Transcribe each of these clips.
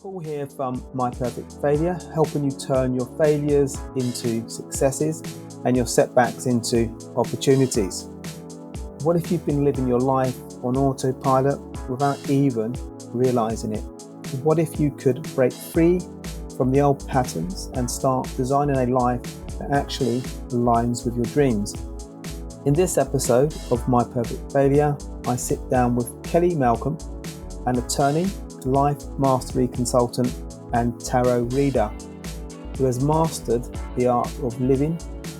Paul here from My Perfect Failure, helping you turn your failures into successes and your setbacks into opportunities. What if you've been living your life on autopilot without even realizing it? What if you could break free from the old patterns and start designing a life that actually aligns with your dreams? In this episode of My Perfect Failure, I sit down with Kelli Malcolm, an attorney, life mastery consultant and tarot reader who has mastered the art of living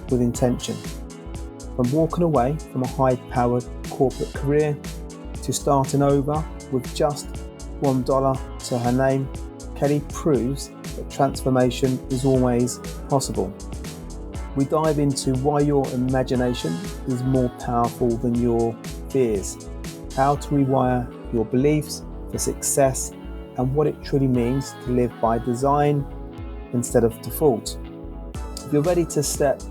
with intention. From walking away from a high-powered corporate career to starting over with just $1 to her name, Kelli proves that transformation is always possible. We dive into why your imagination is more powerful than your fears, how to rewire your beliefs for success, and what it truly means to live by design instead of default. If you're ready to step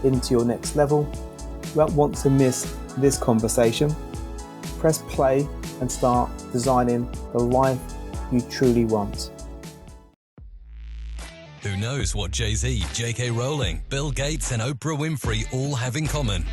into your next level, you won't want to miss this conversation. Press play and start designing the life you truly want. Who knows what Jay-Z, J.K. Rowling, Bill Gates and Oprah Winfrey all have in common?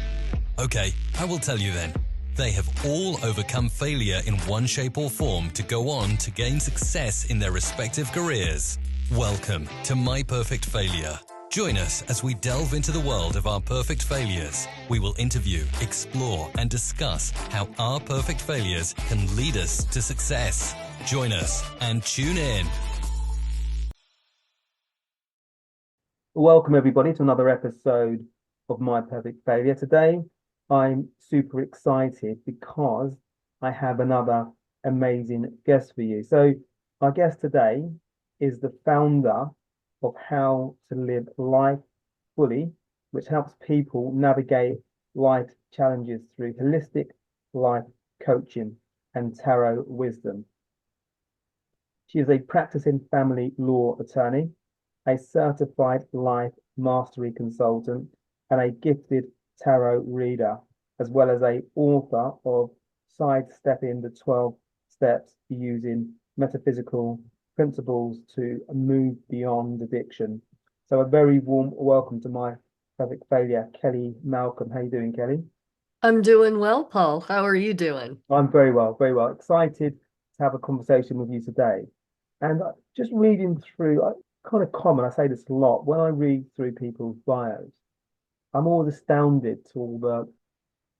Okay, I will tell you then. They have all overcome failure in one shape or form to go on to gain success in their respective careers. Welcome to My Perfect Failure. Join us as we delve into the world of our perfect failures. We will interview, explore, and discuss how our perfect failures can lead us to success. Join us and tune in. Welcome everybody to another episode of My Perfect Failure. Today, I'm super excited because I have another amazing guest for you. So our guest today is the founder of How to Live Life Fully, which helps people navigate life challenges through holistic life coaching and tarot wisdom. She is a practicing family law attorney, a certified life mastery consultant, and a gifted tarot reader, as well as a author of Sidestepping the 12 Steps Using Metaphysical Principles to Move Beyond Addiction. So a very warm welcome to My Perfect Failure, Kelli Malcolm. How you doing, Kelli? I'm doing well, Paul. How are you doing? I'm very well, very well. Excited to have a conversation with you today. And just reading through, kind of common, I say this a lot, when I read through people's bios, I'm always astounded to all the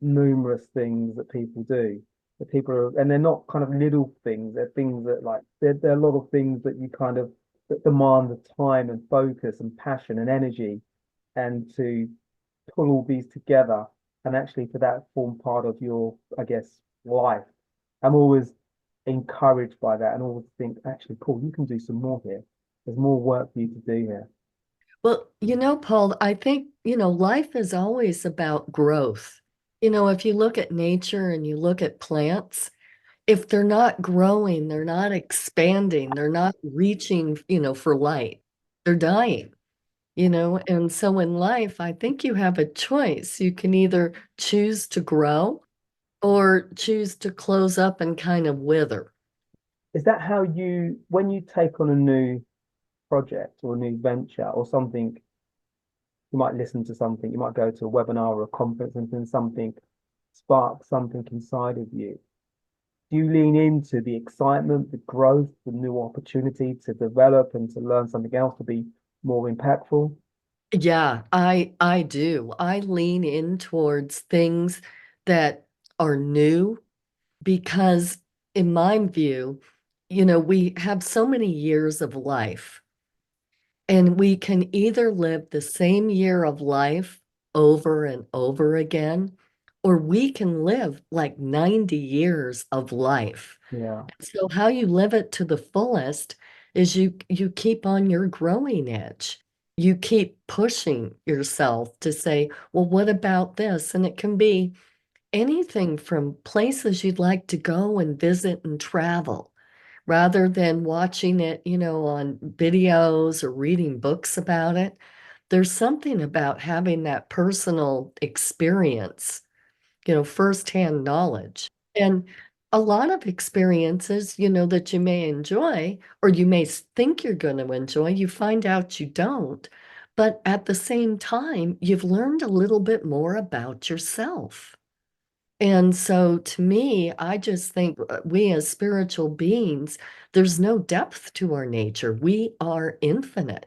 numerous things that people do. That people are, and they're not kind of little things. They're things that there are a lot of things that you kind of that demand the time and focus and passion and energy, and to pull all these together and actually for that form part of your, I guess, life. I'm always encouraged by that and always think, actually, Paul, you can do some more here. There's more work for you to do here. Well, Paul, I think, life is always about growth. If you look at nature and you look at plants, if they're not growing, they're not expanding, they're not reaching, for light, they're dying, And so in life, I think you have a choice. You can either choose to grow or choose to close up and kind of wither. Is that how when you take on a new project or a new venture or something, you might listen to something, you might go to a webinar or a conference and then something sparks something inside of you. Do you lean into the excitement, the growth, the new opportunity to develop and to learn something else to be more impactful? Yeah, I do. I lean in towards things that are new because in my view, we have so many years of life and we can either live the same year of life over and over again, or we can live like 90 years of life. Yeah. So how you live it to the fullest is you keep on your growing edge. You keep pushing yourself to say, well, what about this? And it can be anything from places you'd like to go and visit and travel rather than watching it, on videos or reading books about it. There's something about having that personal experience, firsthand knowledge. And a lot of experiences, that you may enjoy or you may think you're going to enjoy, you find out you don't. But at the same time, you've learned a little bit more about yourself. And so to me, I just think we as spiritual beings, there's no depth to our nature. We are infinite.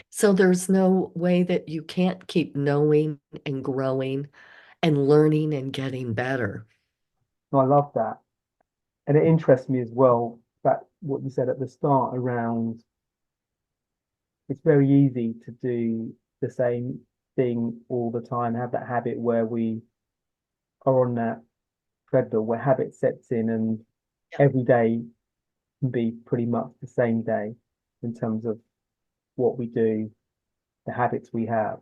So there's no way that you can't keep knowing and growing and learning and getting better. I love that. And it interests me as well that what you said at the start around it's very easy to do the same thing all the time, have that habit where we are on that treadmill where habit sets in and Yeah. every day can be pretty much the same day in terms of what we do, the habits we have.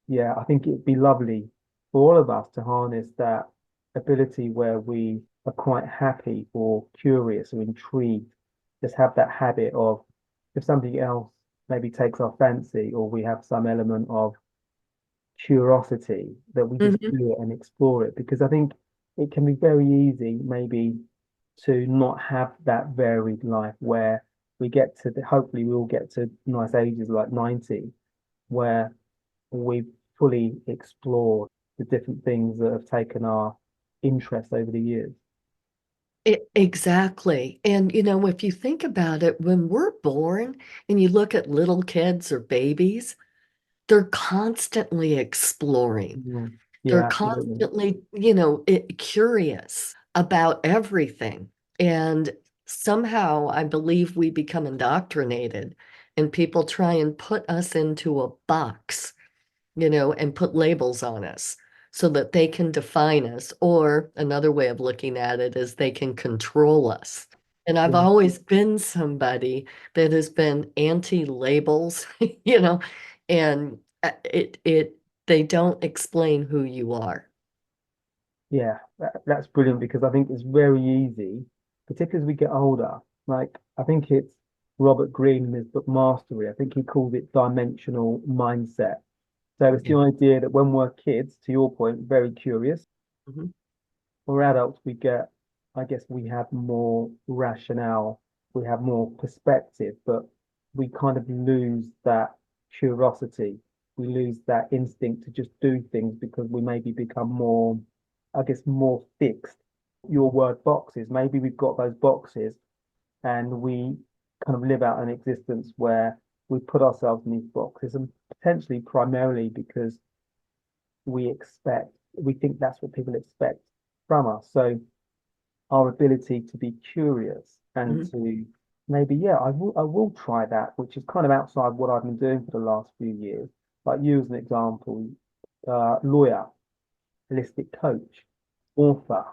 Yeah, I think it'd be lovely for all of us to harness that ability where we are quite happy or curious or intrigued, just have that habit of if something else maybe takes our fancy or we have some element of curiosity that we just Mhm. do it and explore it because I think it can be very easy maybe to not have that varied life where we get to hopefully we all get to nice ages like 90 where we've fully explored the different things that have taken our interest over the years. Exactly. And, if you think about it, when we're born and you look at little kids or babies, they're constantly exploring. Mm. They're Yeah, absolutely. constantly, curious about everything. And somehow I believe we become indoctrinated and people try and put us into a box, and put labels on us so that they can define us. Or another way of looking at it is they can control us. And I've Yeah, always been somebody that has been anti-labels, and they don't explain who you are. yeah, that's brilliant because I think it's very easy, particularly as we get older. Like, I think it's Robert Greene in his book Mastery. I think he calls it dimensional mindset. So it's the Yeah. idea that when we're kids, to your point, very curious, Mhm. we're adults, we get, I guess we have more rationale, we have more perspective, but we kind of lose that curiosity. We lose that instinct to just do things because we maybe become more, I guess, more fixed. Your word boxes, maybe we've got those boxes and we kind of live out an existence where we put ourselves in these boxes and potentially primarily because we think that's what people expect from us. So our ability to be curious and Mhm. to maybe, yeah, I will try that, which is kind of outside what I've been doing for the last few years. Like you as an example, lawyer, holistic coach, author,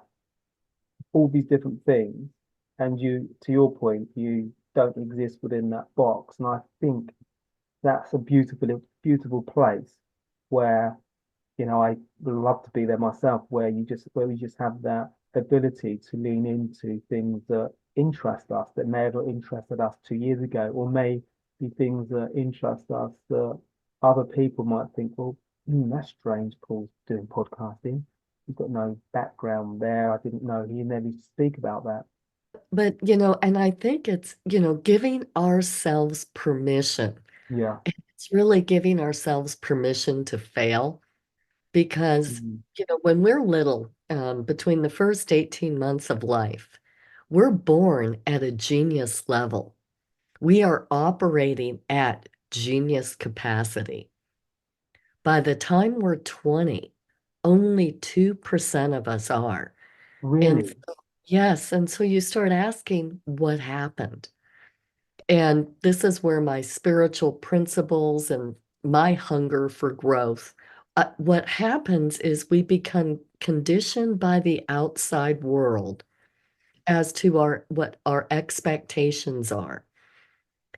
all these different things. And you, to your point, you don't exist within that box. And I think that's a beautiful place where I would love to be there myself, where we just have that ability to lean into things that interest us that may have not interested us 2 years ago, or may be things that interest us that other people might think, well, that's strange, Paul's doing podcasting. He's got no background there. I didn't know he never used to speak about that. But, and I think it's, giving ourselves permission. Yeah. It's really giving ourselves permission to fail because, Mm. when we're little, between the first 18 months of life, we're born at a genius level. We are operating at genius capacity. By the time we're 20, only 2% of us are. And Really? yes, and so you start asking what happened. And this is where my spiritual principles and my hunger for growth. What happens is we become conditioned by the outside world as to what our expectations are,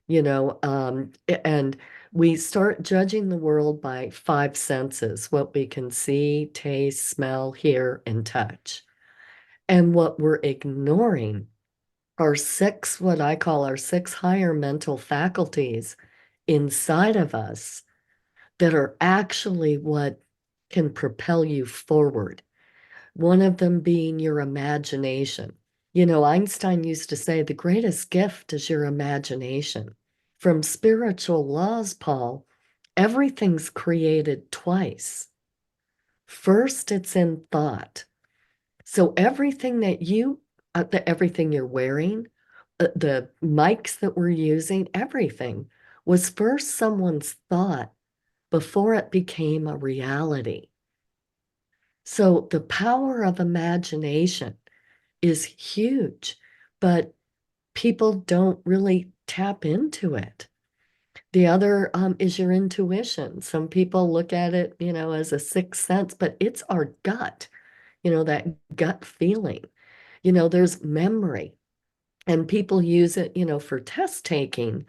and we start judging the world by five senses, what we can see, taste, smell, hear, and touch. And what we're ignoring are six, what I call our six higher mental faculties inside of us that are actually what can propel you forward. One of them being your imagination. Einstein used to say the greatest gift is your imagination. From spiritual laws, Paul, everything's created twice. First, it's in thought. So everything you're wearing, the mics that we're using, everything was first someone's thought before it became a reality. So the power of imagination is huge, but people don't really tap into it. The other is your intuition. Some people look at it, as a sixth sense, but it's our gut, that gut feeling. There's memory, and people use it, for test taking,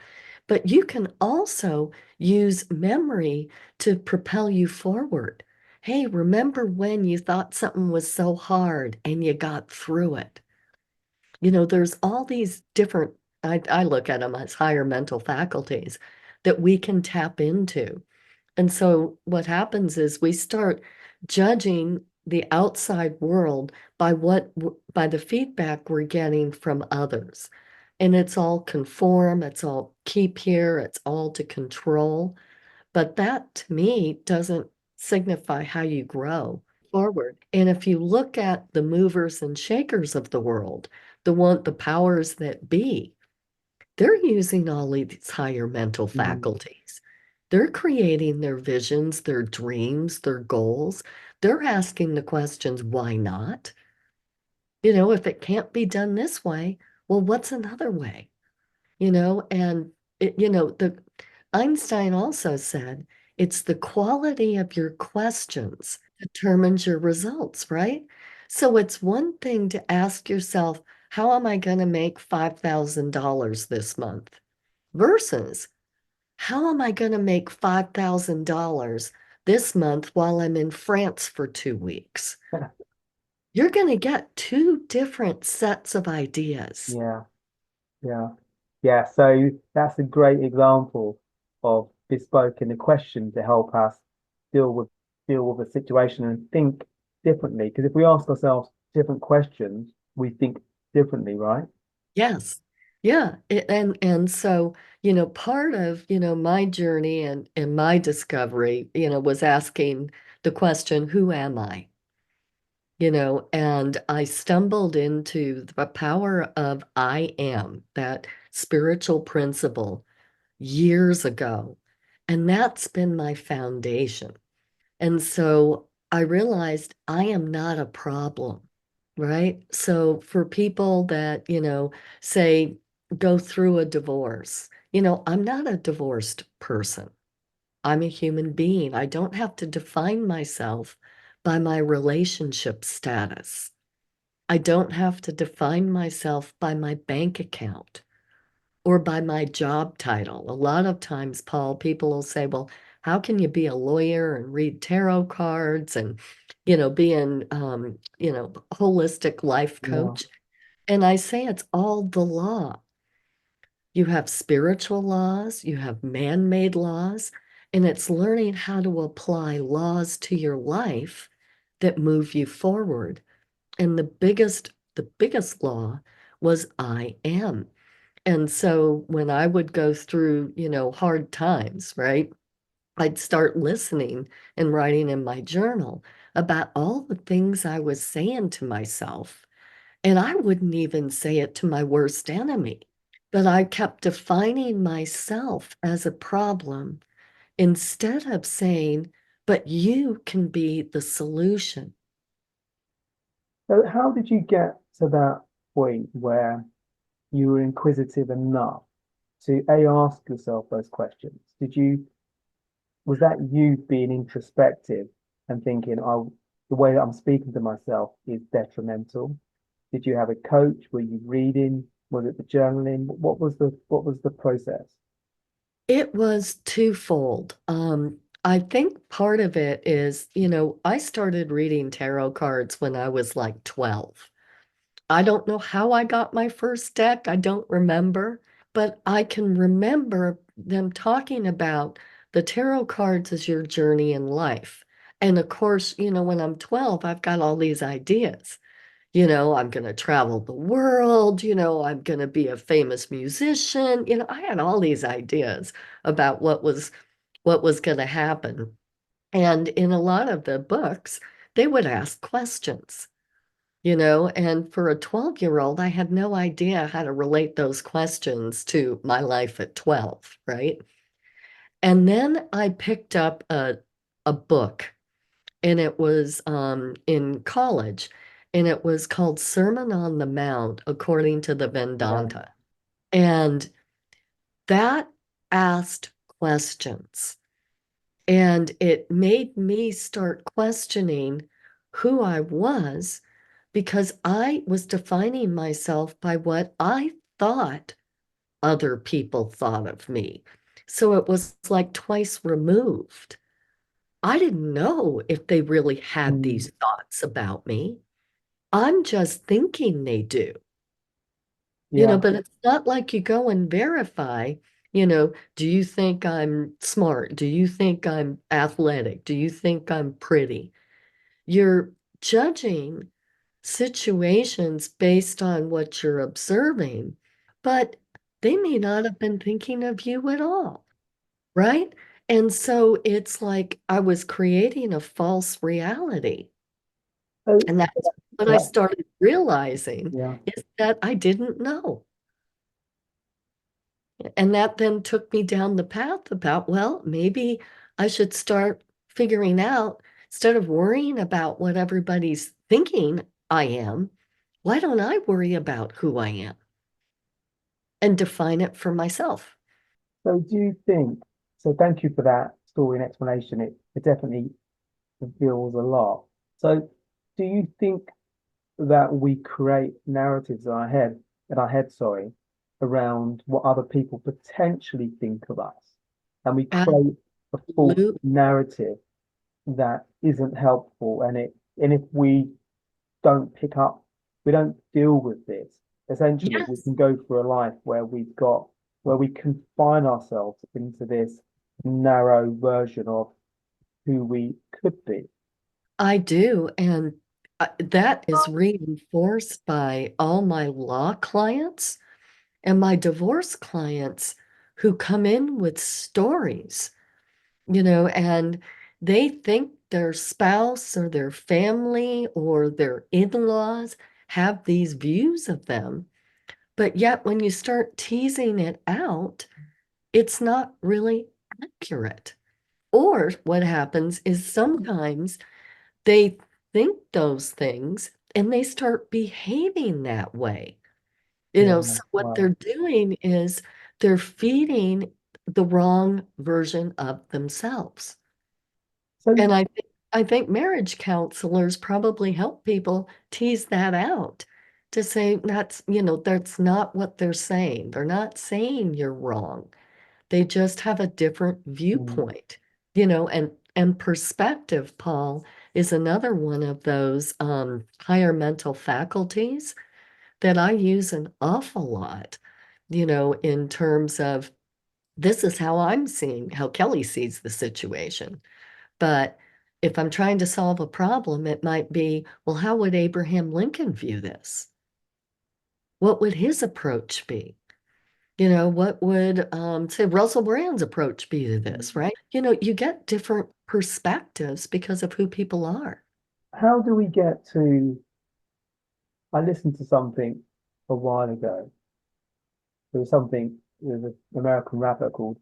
but you can also use memory to propel you forward. Hey, remember when you thought something was so hard and you got through it? There's all these different, I look at them as higher mental faculties that we can tap into. And so what happens is we start judging the outside world by the feedback we're getting from others. And it's all conform, it's all keep here, it's all to control. But that to me doesn't signify how you grow forward. And if you look at the movers and shakers of the world, the powers that be, they're using all these higher mental faculties. They're creating their visions, their dreams, their goals. They're asking the questions, why not? If it can't be done this way, well, what's another way? And the Einstein also said it's the quality of your questions determines your results, right? So it's one thing to ask yourself, how am I going to make $5,000 this month? Versus, how am I going to make $5,000 this month while I'm in France for 2 weeks? You're going to get two different sets of ideas. Yeah, yeah, yeah. So that's a great example of bespoke in the question to help us deal with deal with a situation and think differently. Because if we ask ourselves different questions, we think differently, right? Yes. Yeah. And so, part of, my journey and my discovery, was asking the question, who am I? And I stumbled into the power of I am, that spiritual principle years ago. And that's been my foundation. And so I realized I am not a problem, right? So for people that, say, go through a divorce, I'm not a divorced person. I'm a human being. I don't have to define myself by my relationship status. I don't have to define myself by my bank account or by my job title. A lot of times, Paul, people will say, well, how can you be a lawyer and read tarot cards and, be an, holistic life Yeah. coach? And I say it's all the law. You have spiritual laws, you have man-made laws, and it's learning how to apply laws to your life that move you forward. And the biggest law was I am. And so when I would go through, hard times, right? I'd start listening and writing in my journal about all the things I was saying to myself. And I wouldn't even say it to my worst enemy, but I kept defining myself as a problem instead of saying, but you can be the solution. So how did you get to that point where you were inquisitive enough to ask yourself those questions? Was that you being introspective and thinking, oh, the way that I'm speaking to myself is detrimental? Did you have a coach? Were you reading? Was it the journaling? What was the process? It was twofold. I think part of it is, I started reading tarot cards when I was like 12. I don't know how I got my first deck. I don't remember, but I can remember them talking about the tarot cards as your journey in life. And of course, when I'm 12, I've got all these ideas. I'm going to travel the world, I'm going to be a famous musician. I had all these ideas about what was going to happen. And in a lot of the books, they would ask questions, and for a 12-year-old, I had no idea how to relate those questions to my life at 12, right? And then I picked up a book, and it was in college, and it was called Sermon on the Mount, according to the Yeah. Vedanta. And that asked questions. And it made me start questioning who I was because I was defining myself by what I thought other people thought of me. So it was like twice removed. I didn't know if they really had Mm, these thoughts about me. I'm just thinking they do, yeah. but it's not like you go and verify, do you think I'm smart? Do you think I'm athletic? Do you think I'm pretty? You're judging situations based on what you're observing, but they may not have been thinking of you at all, right? And so it's like I was creating a false reality. So, And that's what I that, started realizing yeah. is that I didn't know. And that then took me down the path about, well, maybe I should start figuring out, instead of worrying about what everybody's thinking I am, why don't I worry about who I am and define it for myself? So do you think, so thank you for that story and explanation. It definitely reveals a lot. So do you think that we create narratives in our head, sorry, around what other people potentially think of us? And we create a false Absolutely. narrative that isn't helpful. And if we don't pick up, we don't deal with this, essentially, we Yes, can go through a life where we confine ourselves into this narrow version of who we could be. I do. And that is reinforced by all my law clients and my divorce clients who come in with stories, and they think their spouse or their family or their in-laws have these views of them. But yet, when you start teasing it out, it's not really accurate. Or what happens is sometimes they think those things and they start behaving that way. Yeah, So what they're wow. doing is they're feeding the wrong version of themselves. So And I think marriage counselors probably help people tease that out to say that's not what they're saying. They're not saying you're wrong. They just have a different mm, viewpoint, and perspective, Paul, is another one of those higher mental faculties that I use an awful lot, in terms of this is how I'm seeing how Kelli sees the situation. But if I'm trying to solve a problem, it might be, well, how would Abraham Lincoln view this? What would his approach be? What would, say, Russell Brand's approach be to this, mm. right? You get different perspectives because of who people are. How do we get to? I listened to something a while ago. There's an American rapper called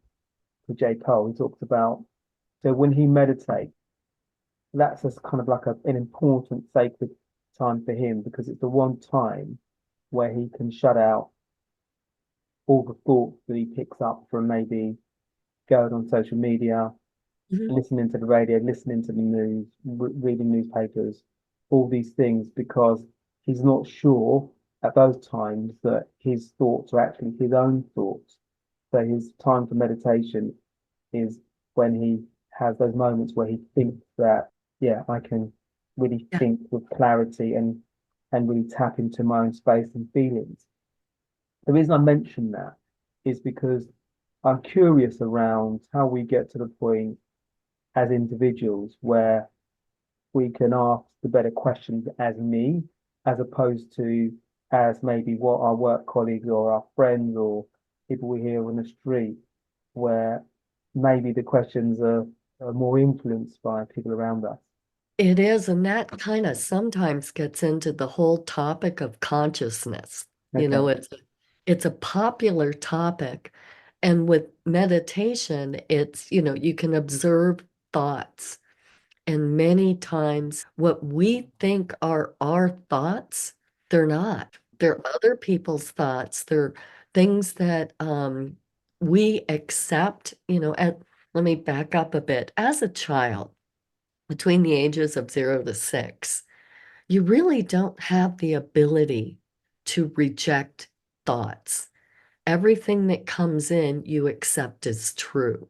J. Cole. He talks about so when he meditates, that's just kind of like an important sacred time for him because it's the one time where he can shut out all the thoughts that he picks up from maybe going on social media, Mhm. listening to the radio, listening to the news, reading newspapers, all these things, because he's not sure at those times that his thoughts are actually his own thoughts. So his time for meditation is when he has those moments where he thinks that, yeah, I can really Yeah, think with clarity and really tap into my own space and feelings. The reason I mention that is because I'm curious around how we get to the point as individuals where we can ask the better questions as me. as opposed to as maybe what our work colleagues or our friends or people we hear on the street, where maybe the questions are more influenced by people around us. It is, and that kind of sometimes gets into the whole topic of consciousness. You Okay. know, it's a popular topic. And with meditation, it's, you can observe thoughts. And many times what we think are our thoughts, they're not. They're other people's thoughts. They're things that we accept, let me back up a bit. As a child, between the ages of 0 to 6, you really don't have the ability to reject thoughts. Everything that comes in, you accept as true.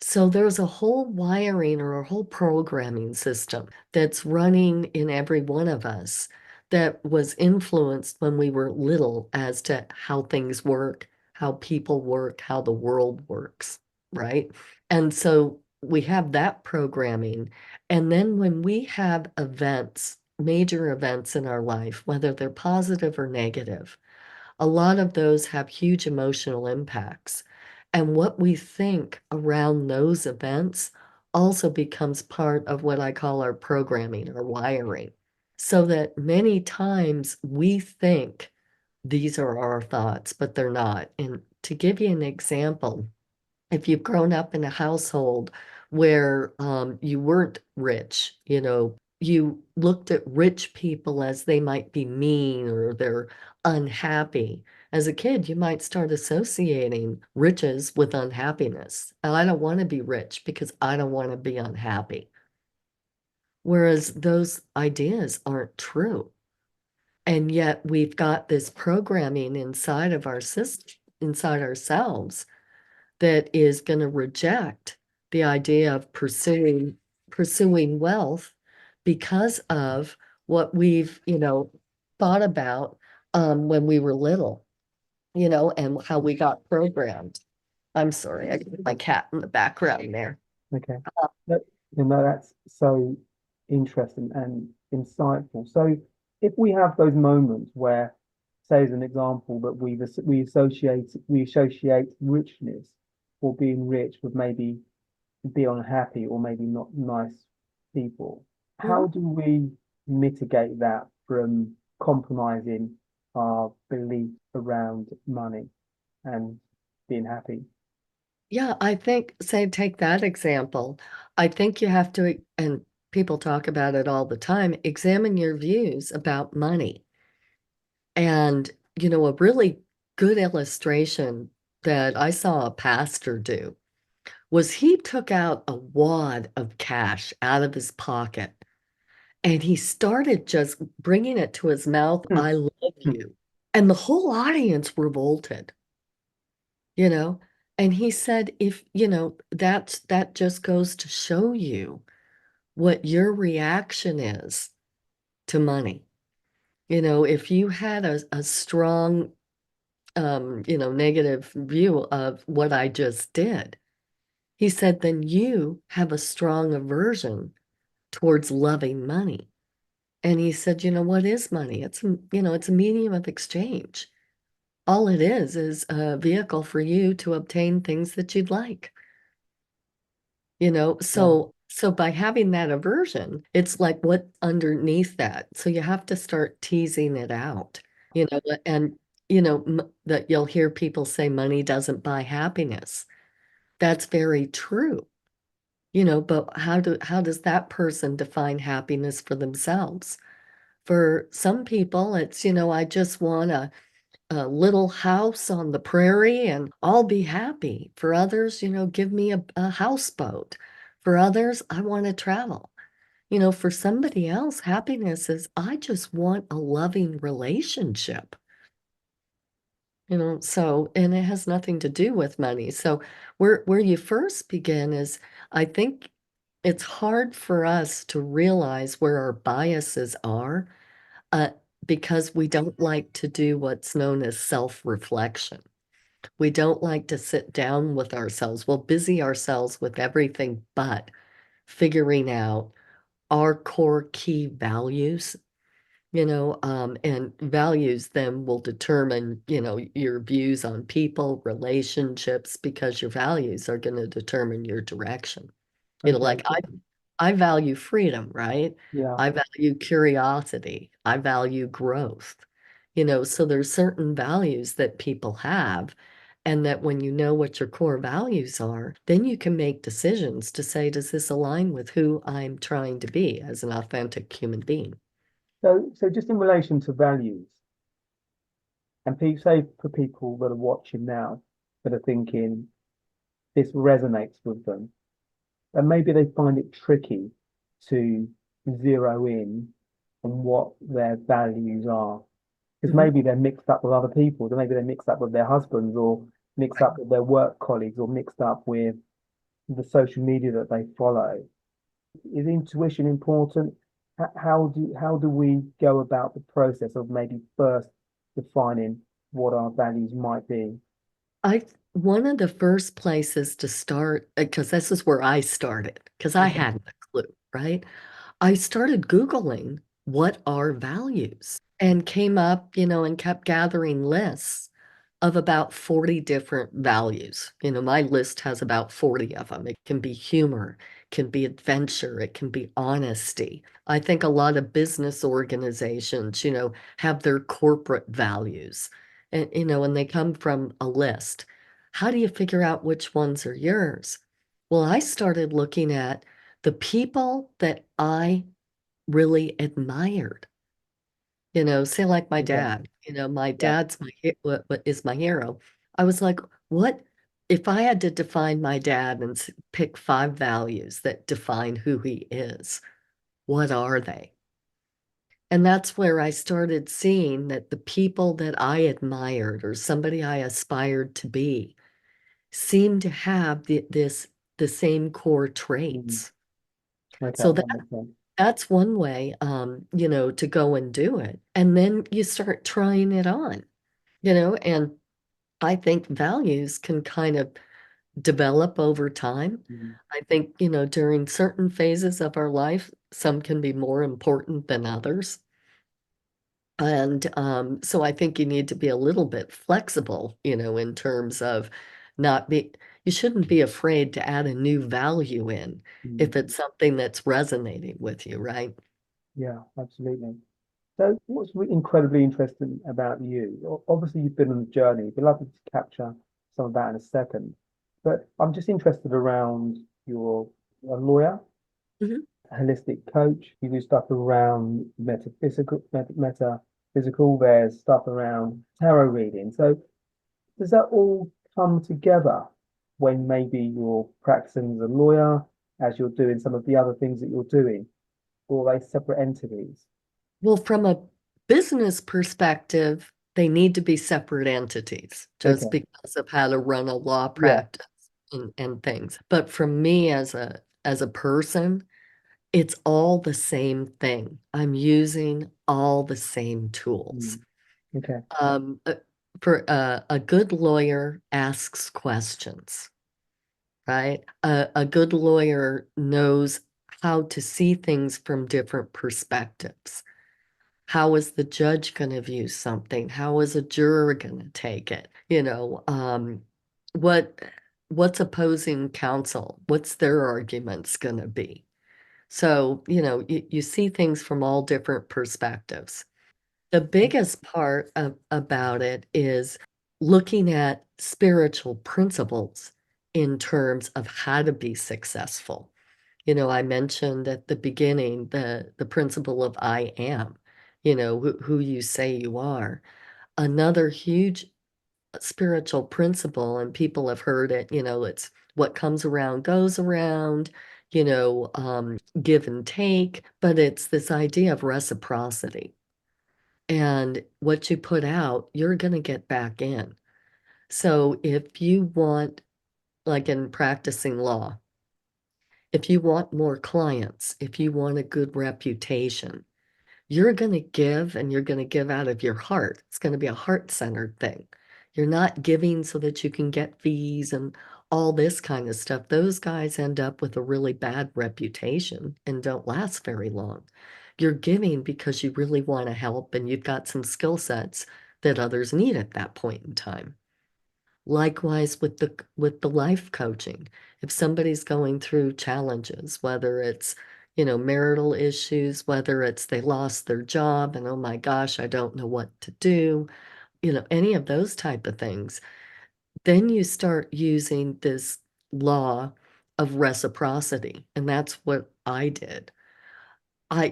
So there's a whole wiring or a whole programming system that's running in every one of us that was influenced when we were little as to how things work, how people work, how the world works, right? And so we have that programming. And then when we have events, major events in our life, whether they're positive or negative, a lot of those have huge emotional impacts. And what we think around those events also becomes part of what I call our programming or wiring. So that many times we think these are our thoughts, but they're not. And to give you an example, if you've grown up in a household where you weren't rich, you looked at rich people as they might be mean or they're unhappy. As a kid, you might start associating riches with unhappiness. And I don't want to be rich because I don't want to be unhappy. Whereas those ideas aren't true. And yet we've got this programming inside of our system, inside ourselves that is going to reject the idea of pursuing wealth because of what we've, thought about when we were little, and how we got programmed. I'm sorry, I got my cat in the background there. Okay. That, that's so interesting and insightful. So if we have those moments where, say as an example, that we associate richness or being rich with maybe be unhappy or maybe not nice people, how Mhm. do we mitigate that from compromising our beliefs around money and being happy? Yeah, I think, say, take that example. I think you have to, and people talk about it all the time, examine your views about money. And, a really good illustration that I saw a pastor do was he took out a wad of cash out of his pocket and he started just bringing it to his mouth. I love you. And the whole audience revolted, you know? And he said, if, that just goes to show you what your reaction is to money. If you had a strong negative view of what I just did. He said, then you have a strong aversion towards loving money. And he said, what is money? It's a medium of exchange. All it is a vehicle for you to obtain things that you'd like. Yeah, So by having that aversion, it's like what underneath that. So you have to start teasing it out, and that you'll hear people say money doesn't buy happiness. That's very true. But how does that person define happiness for themselves? For some people, it's, I just want a little house on the prairie and I'll be happy. For others, give me a houseboat. For others, I want to travel. For somebody else, happiness is I just want a loving relationship. So, and it has nothing to do with money. So where you first begin is, I think it's hard for us to realize where our biases are, uh, because we don't like to do what's known as self-reflection. We don't like to sit down with ourselves. We'll busy ourselves with everything but figuring out our core key values and values then will determine, your views on people, relationships, because your values are going to determine your direction. Like Okay. I value freedom, right? Yeah. I value curiosity. I value growth. So there's certain values that people have, and that when you know what your core values are, then you can make decisions to say, does this align with who I'm trying to be as an authentic human being? So just in relation to values, and say for people that are watching now that are thinking this resonates with them, and maybe they find it tricky to zero in on what their values are. Because Mhm. maybe they're mixed up with other people, or maybe they're mixed up with their husbands, or mixed up with their work colleagues, or mixed up with the social media that they follow. Is intuition important? How do we go about the process of maybe first defining what our values might be? One of the first places to start, because this is where I started, because I Okay. hadn't a clue, right? I started Googling what are values and came up, and kept gathering lists of about 40 different values. My list has about 40 of them. It can be humor, can be adventure, it can be honesty. I think a lot of business organizations, have their corporate values and they come from a list. How do you figure out which ones are yours? Well, I started looking at the people that I really admired. Say like my Okay. dad, my Yeah. dad's what is my hero. I was like, what if I had to define my dad and pick 5 values that define who he is? What are they? And that's where I started seeing that the people that I admired or somebody I aspired to be seemed to have the same core Mhm. traits. Okay, So that makes sense. that's one way, to go and do it. And then you start trying it on, and I think values can kind of develop over time. Mhm. I think, during certain phases of our life, some can be more important than others. And so I think you need to be a little bit flexible, in terms of not be, you shouldn't be afraid to add a new value in Mhm. if it's something that's resonating with you, right? Yeah, absolutely. So, what's incredibly interesting about you? Obviously, you've been on a journey. We'd love to capture some of that in a second. But I'm just interested around you're a lawyer, Mhm. a holistic coach. You do stuff around metaphysical. There's stuff around tarot reading. So, does that all come together when maybe you're practicing as a lawyer, as you're doing some of the other things that you're doing, or are they separate entities? Well, from a business perspective, they need to be separate entities just Okay. because of how to run a law Yeah. practice and things. But for me as a person, it's all the same thing. I'm using all the same tools. Mm. Okay. Um, uh, for a good lawyer asks questions, right? A good lawyer knows how to see things from different perspectives. How is the judge going to view something? How is a juror going to take it? What what's opposing counsel? What's their arguments going to be? So, you see things from all different perspectives. The biggest part about it is looking at spiritual principles in terms of how to be successful. I mentioned at the beginning the principle of I am, who you say you are. Another huge spiritual principle, and people have heard it, it's what comes around goes around, give and take, but it's this idea of reciprocity. And what you put out, you're going to get back in. So if you want, like in practicing law, if you want more clients, if you want a good reputation, you're going to give and you're going to give out of your heart. It's going to be a heart-centered thing. You're not giving so that you can get fees and all this kind of stuff. Those guys end up with a really bad reputation and don't last very long. You're giving because you really want to help and you've got some skill sets that others need at that point in time. Likewise with the life coaching. If somebody's going through challenges, whether it's, marital issues, whether it's they lost their job and oh my gosh, I don't know what to do, any of those type of things, then you start using this law of reciprocity. And that's what I did.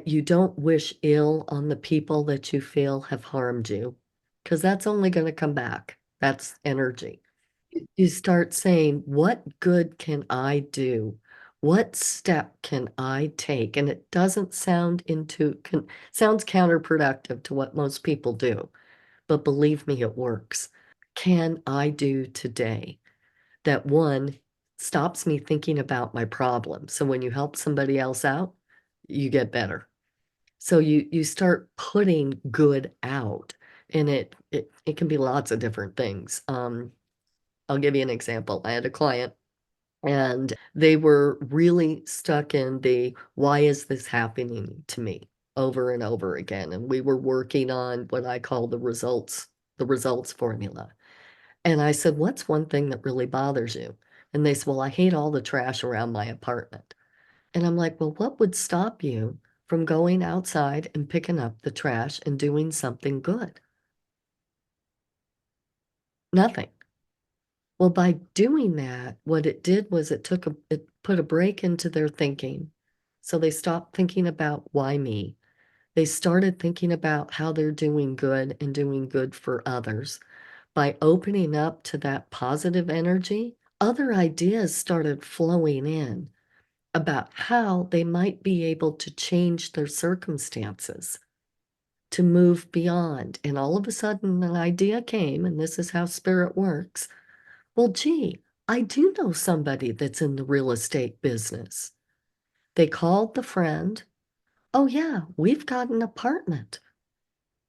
You don't wish ill on the people that you feel have harmed you, because that's only going to come back. That's energy. You start saying, what good can I do? What step can I take? And it doesn't sounds counterproductive to what most people do, but believe me, it works. Can I do today that one stops me thinking about my problem? So when you help somebody else out, you get better. So you start putting good out, and it can be lots of different things. I'll give you an example. I had a client and they were really stuck in the why is this happening to me over and over again. And we were working on what I call the results formula. And I said, what's one thing that really bothers you? And they said, well, I hate all the trash around my apartment. And I'm like, well, what would stop you from going outside and picking up the trash and doing something good? Nothing. Well, by doing that, what it did was it put a break into their thinking. So they stopped thinking about why me. They started thinking about how they're doing good and doing good for others. By opening up to that positive energy, other ideas started flowing in about how they might be able to change their circumstances, to move beyond. And all of a sudden, an idea came, and this is how spirit works. Well, gee, I do know somebody that's in the real estate business. They called the friend. Oh, yeah, we've got an apartment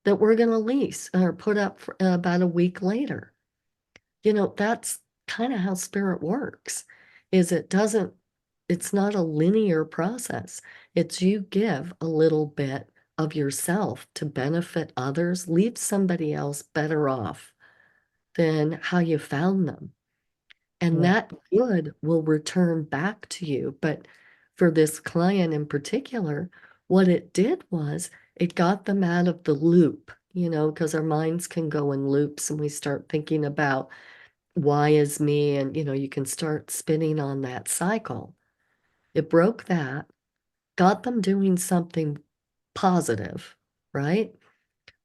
that we're going to lease or put up for, about a week later. That's kind of how spirit works, is it's not a linear process. It's you give a little bit of yourself to benefit others, leave somebody else better off than how you found them. And Yeah. that good will return back to you. But for this client in particular, what it did was it got them out of the loop, because our minds can go in loops and we start thinking about why is me, and you can start spinning on that cycle. It broke that, got them doing something positive, right?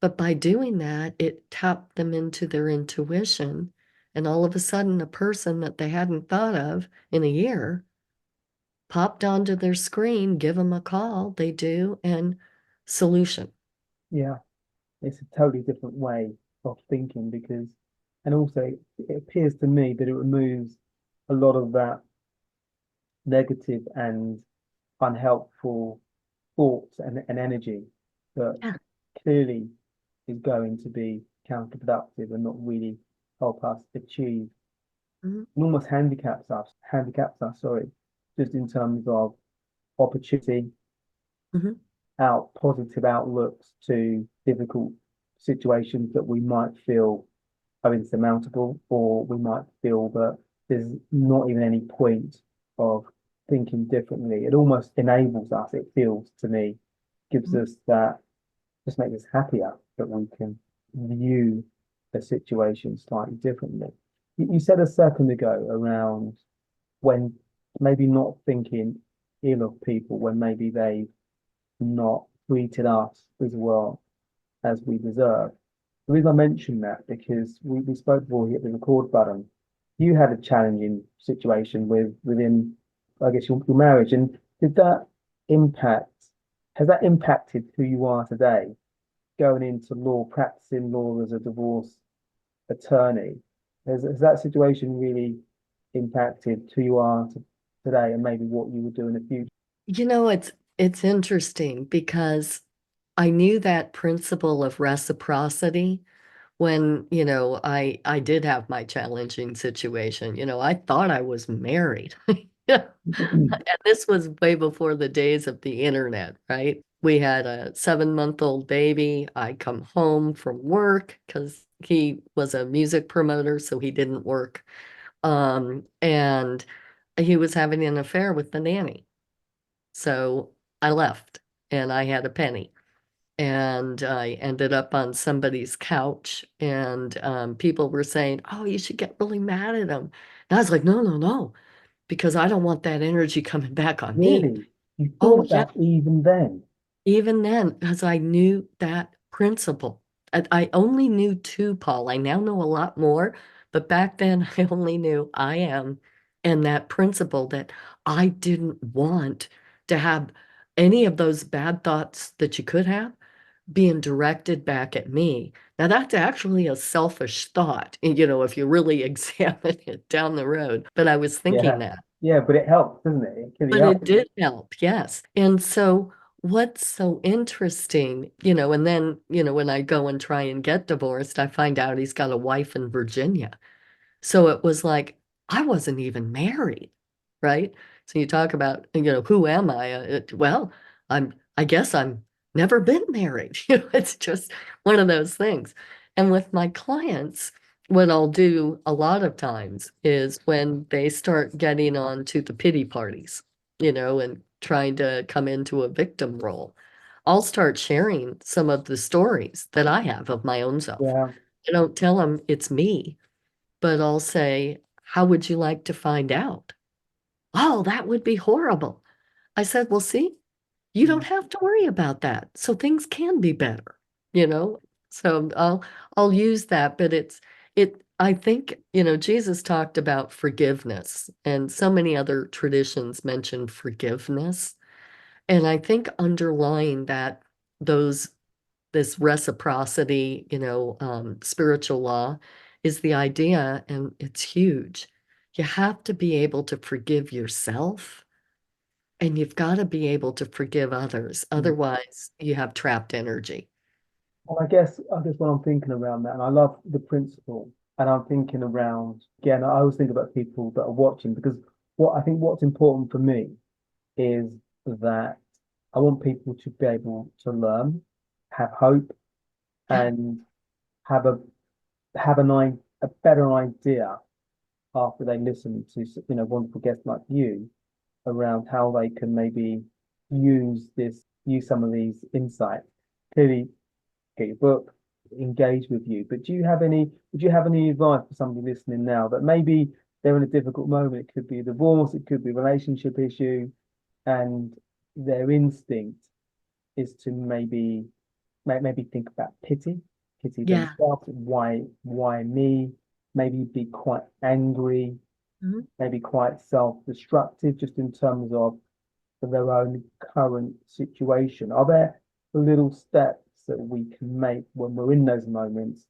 But by doing that, it tapped them into their intuition. And all of a sudden, a person that they hadn't thought of in a year popped onto their screen, give them a call, they do, and solution. Yeah. It's a totally different way of thinking because, and also it appears to me that it removes a lot of that negative and unhelpful thoughts and energy that Yeah. clearly is going to be counterproductive and not really help us achieve Mhm. and almost handicaps us, sorry, just in terms of opportunity, Mhm. positive outlooks to difficult situations that we might feel are insurmountable, or we might feel that there's not even any point of thinking differently. It almost enables us, it feels to me, gives Mhm. us that, just makes us happier that we can view a situation slightly differently. You said a second ago around when maybe not thinking ill of people, when maybe they've not treated us as well as we deserve. The reason I mention that because we spoke before we hit the record button. You had a challenging situation within, I guess, your marriage, and did that impact? Has that impacted who you are today, going into law, practicing law as a divorce attorney? Has that situation really impacted who you are today, and maybe what you would do in the future? It's interesting because I knew that principle of reciprocity when, I did have my challenging situation. I thought I was married. And this was way before the days of the internet, right? We had a 7-month-old baby. I come home from work because he was a music promoter, so he didn't work. And he was having an affair with the nanny. So I left and I had a penny. And I ended up on somebody's couch, and people were saying, "Oh, you should get really mad at him." And I was like, "No, no, no, because I don't want that energy coming back on me." Really? You Oh, thought yeah. that even then? Even then, because I knew that principle. I only knew two, Paul. I now know a lot more, but back then I only knew I am and that principle that I didn't want to have any of those bad thoughts that you could have being directed back at me. Now, that's actually a selfish thought, if you really examine it down the road. But I was thinking Yeah. that. Yeah, but it helps, doesn't it? It really But it helps. did help, yes. And so what's so interesting, and then, when I go and try and get divorced, I find out he's got a wife in Virginia. So it was like, I wasn't even married, right? So you talk about, who am I? Well, I guess I'm never been married. It's just one of those things. And with my clients, what I'll do a lot of times is when they start getting on to the pity parties, and trying to come into a victim role, I'll start sharing some of the stories that I have of my own self. Yeah. I don't tell them it's me, but I'll say, "How would you like to find out?" "Oh, that would be horrible." I said, "Well, see, you don't Mm. have to worry about that. So things can be better, you know? So I'll use that, but I think, Jesus talked about forgiveness, and so many other traditions mention forgiveness. And I think underlying that, those this reciprocity, spiritual law is the idea, and it's huge. You have to be able to forgive yourself, and you've got to be able to forgive others. Mm. Otherwise, you have trapped energy. And I guess when I'm thinking around that, and I love the principle, and I'm thinking around again, I always think about people that are watching because what's important for me is that I want people to be able to learn, have hope, Yeah. and have a better idea after they listen to wonderful guests like you around how they can maybe use some of these insights. Clearly, get your book, engage with you. But would you have any advice for somebody listening now that maybe they're in a difficult moment? It could be a divorce, it could be a relationship issue, and their instinct is to maybe think about pity Yeah. themselves. Why me? Maybe be quite angry, Mhm. maybe quite self-destructive, just in terms of their own current situation. Are there little steps that we can make when we're in those moments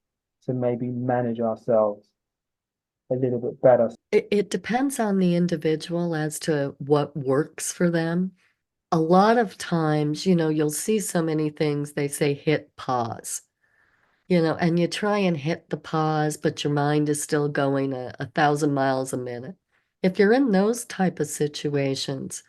to maybe manage ourselves a little bit better? It depends on the individual as to what works for them. A lot of times, you'll see so many things, they say hit pause. And you try and hit the pause, but your mind is still going a thousand miles a minute. If you're in those type of situations,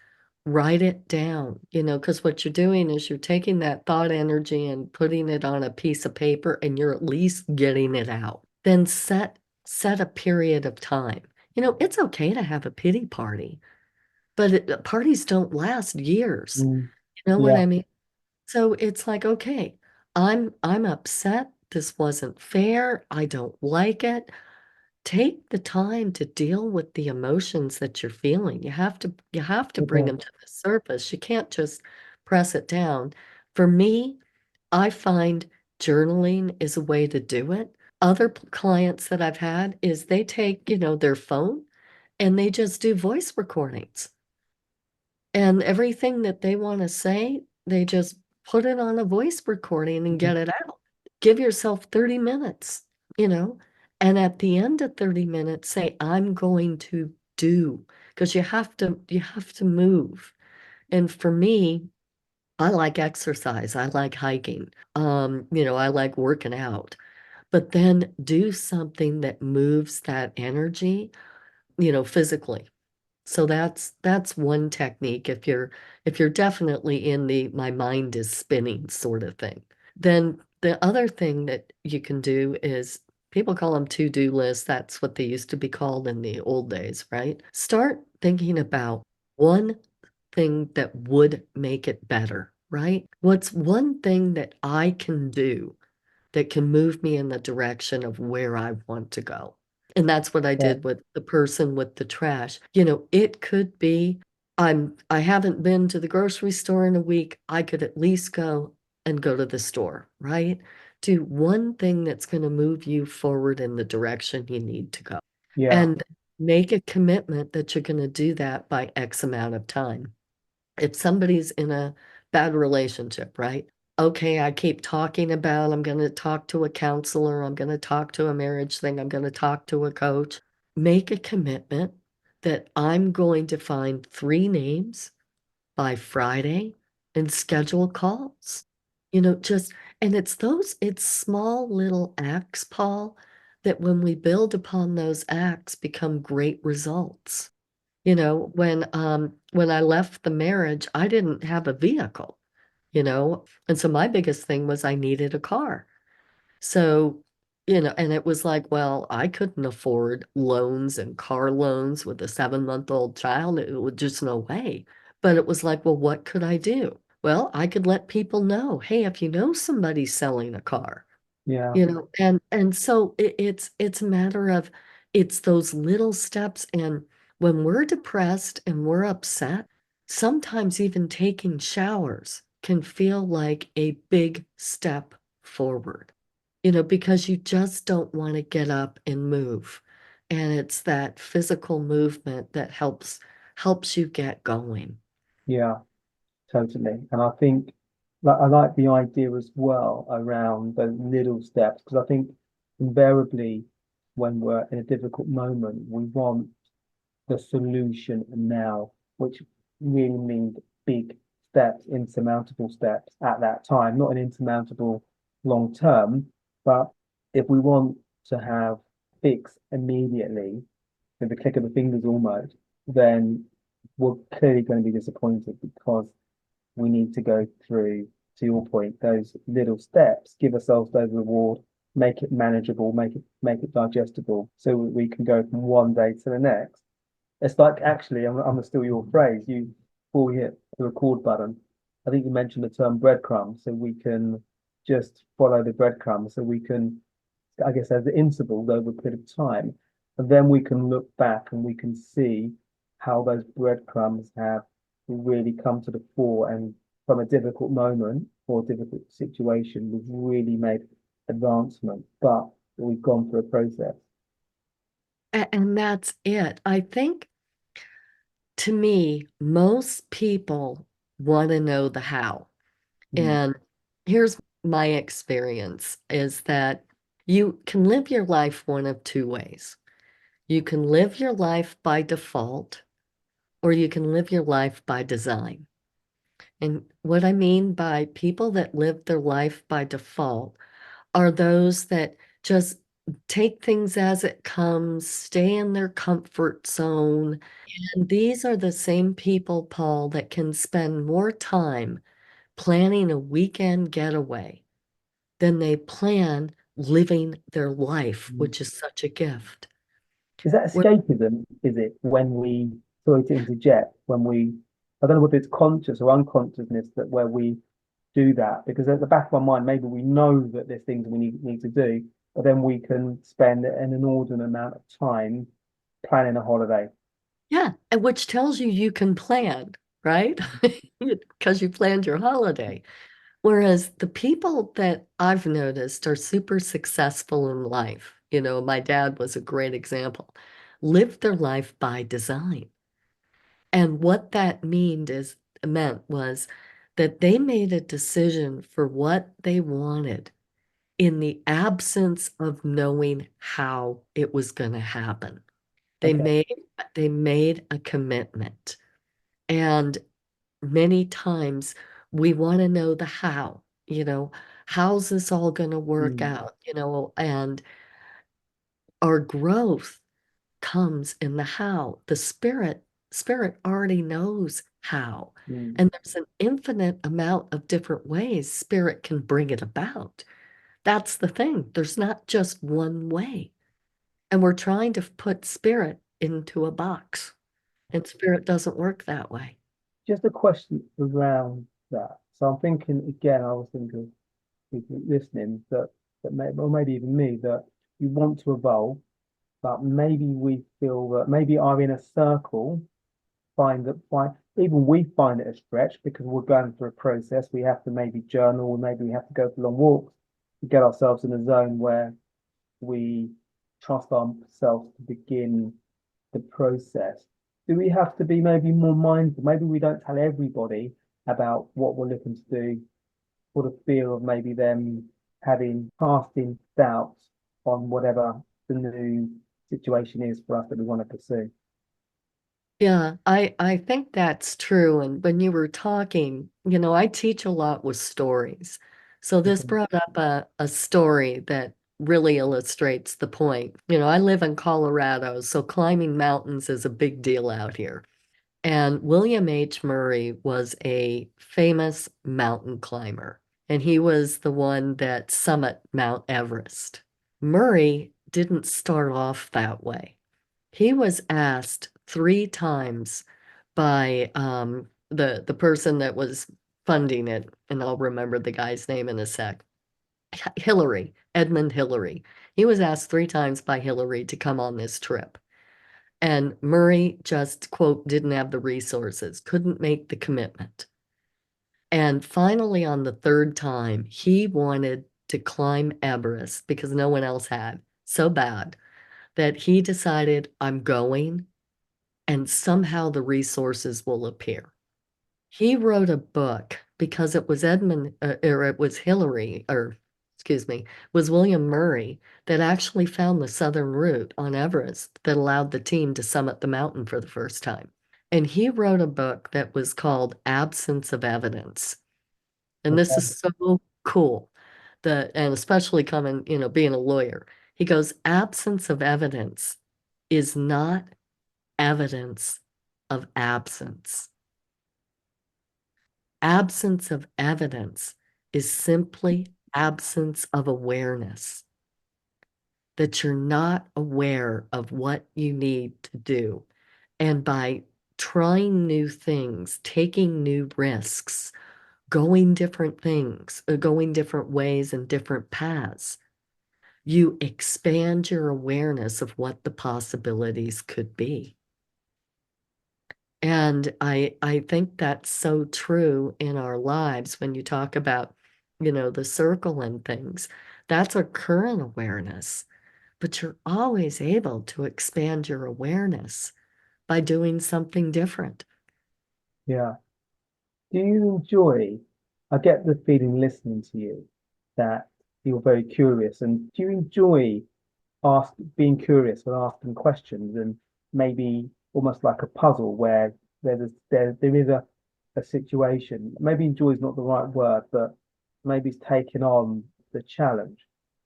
write it down, because what you're doing is you're taking that thought energy and putting it on a piece of paper and you're at least getting it out. Then set a period of time. It's okay to have a pity party, but parties don't last years. Mm, You know what yeah, I mean? So it's like, okay, I'm upset. This wasn't fair. I don't like it. Take the time to deal with the emotions that you're feeling. You have to bring okay. them to the surface. You can't just press it down. For me, I find journaling is a way to do it. Other clients that I've had is they take, their phone and they just do voice recordings. And everything that they want to say, they just put it on a voice recording and Mhm. get it out. Give yourself 30 minutes, you know, and at the end of 30 minutes, say, "I'm going to do," because you have to move. And for me, I like exercise. I like hiking. I like working out. But then do something that moves that energy, physically. So that's one technique if you're definitely in the my mind is spinning sort of thing. Then the other thing that you can do is people call them to-do lists. That's what they used to be called in the old days, right? Start thinking about one thing that would make it better, right? What's one thing that I can do that can move me in the direction of where I want to go? And that's what I Yeah, did with the person with the trash. It could be I haven't been to the grocery store in a week. I could at least go to the store, right? Do one thing that's going to move you forward in the direction you need to go. yeah, And make a commitment that you're going to do that by X amount of time. If somebody's in a bad relationship, right? Okay, I keep talking about I'm going to talk to a counselor, I'm going to talk to a marriage thing, I'm going to talk to a coach. Make a commitment that I'm going to find 3 names by Friday and schedule calls. Just, and it's small little acts, Paul, that when we build upon those acts become great results. When I left the marriage, I didn't have a vehicle. And so my biggest thing was I needed a car. So, and it was like, well, I couldn't afford loans and car loans with a 7-month-old child. It was just no way. But it was like, well, what could I do? Well, I could let people know, hey, if you know somebody selling a car, yeah, and so it's a matter of it's those little steps. And when we're depressed and we're upset, sometimes even taking showers can feel like a big step forward, because you just don't want to get up and move. And it's that physical movement that helps you get going. yeah, totally. And I think I like the idea as well around those little steps because I think invariably when we're in a difficult moment, we want the solution now, which really means big steps, insurmountable steps at that time, not an insurmountable long term, but if we want to have fix immediately with the click of the fingers almost, then we're clearly going to be disappointed because we need to go through, to your point, those little steps, give ourselves those reward, make it manageable, make it digestible, so we can go from one day to the next. It's like actually, I'm gonna steal your phrase. Before we hit the record button, I think you mentioned the term breadcrumbs, so we can just follow the breadcrumbs, so we can, I guess, as the interval over a period of time, and then we can look back and we can see how those breadcrumbs have really come to the fore, and from a difficult moment or a difficult situation, we've really made advancement, but we've gone through a process. And that's it. I think to me, most people want to know the how. Mm. And here's my experience is that you can live your life one of two ways. You can live your life by default, or you can live your life by design. And what I mean by people that live their life by default are those that just take things as it comes, stay in their comfort zone. And these are the same people, Paul, that can spend more time planning a weekend getaway than they plan living their life, which is such a gift. Is that Where, escapism? Is it when we, sorry to interject, when we, I don't know whether it's conscious or unconsciousness that where we do that, because at the back of our mind, maybe we know that there's things we need to do, but then we can spend an inordinate amount of time planning a holiday. yeah, and which tells you you can plan, right? Because you planned your holiday. Whereas the people that I've noticed are super successful in life, my dad was a great example, lived their life by design. And what that meant was that they made a decision for what they wanted in the absence of knowing how it was going to happen. They Okay. made they made a commitment. And many times we want to know the how, how's this all going to work Mm. out, and our growth comes in the how. The spirit Spirit already knows how. Mm. And there's an infinite amount of different ways Spirit can bring it about. That's the thing. There's not just one way. And we're trying to put Spirit into a box, and Spirit doesn't work that way. Just a question around that. So I'm thinking again, I was thinking people listening that maybe, or maybe even me, that you want to evolve, but maybe we feel that maybe our inner circle find even we find it a stretch because we're going through a process. We have to maybe journal, or maybe we have to go for long walks to get ourselves in a zone where we trust ourselves to begin the process. Do we have to be maybe more mindful? Maybe we don't tell everybody about what we're looking to do for the fear of maybe them having casting doubts on whatever the new situation is for us that we want to pursue. Yeah, I think that's true. And when you were talking, I teach a lot with stories. So this Okay. brought up a story that really illustrates the point. I live in Colorado, so climbing mountains is a big deal out here. And William H. Murray was a famous mountain climber, and he was the one that summit Mount Everest. Murray didn't start off that way. He was asked 3 times by the person that was funding it, and I'll remember the guy's name in a sec. Hillary, Edmund Hillary. He was asked 3 times by Hillary to come on this trip. And Murray just, quote, didn't have the resources, couldn't make the commitment. And finally, on the third time, he wanted to climb Everest because no one else had, so bad that he decided, I'm going, and somehow the resources will appear. He wrote a book because it was or it was Hillary, or excuse me, was William Murray that actually found the southern route on Everest that allowed the team to summit the mountain for the first time. And he wrote a book that was called Absence of Evidence. And this Okay. is so cool. And especially coming, being a lawyer. He goes, absence of evidence is not evidence of absence. Absence of evidence is simply absence of awareness, that you're not aware of what you need to do. And by trying new things, taking new risks, going different things, going different ways and different paths, you expand your awareness of what the possibilities could be. And I think that's so true in our lives when you talk about, the circle and things. That's a current awareness, but you're always able to expand your awareness by doing something different. Yeah. Do you enjoy, I get the feeling listening to you that you're very curious. And do you enjoy being curious and asking questions and maybe almost like a puzzle where there is a situation, maybe enjoy is not the right word, but maybe it's taking on the challenge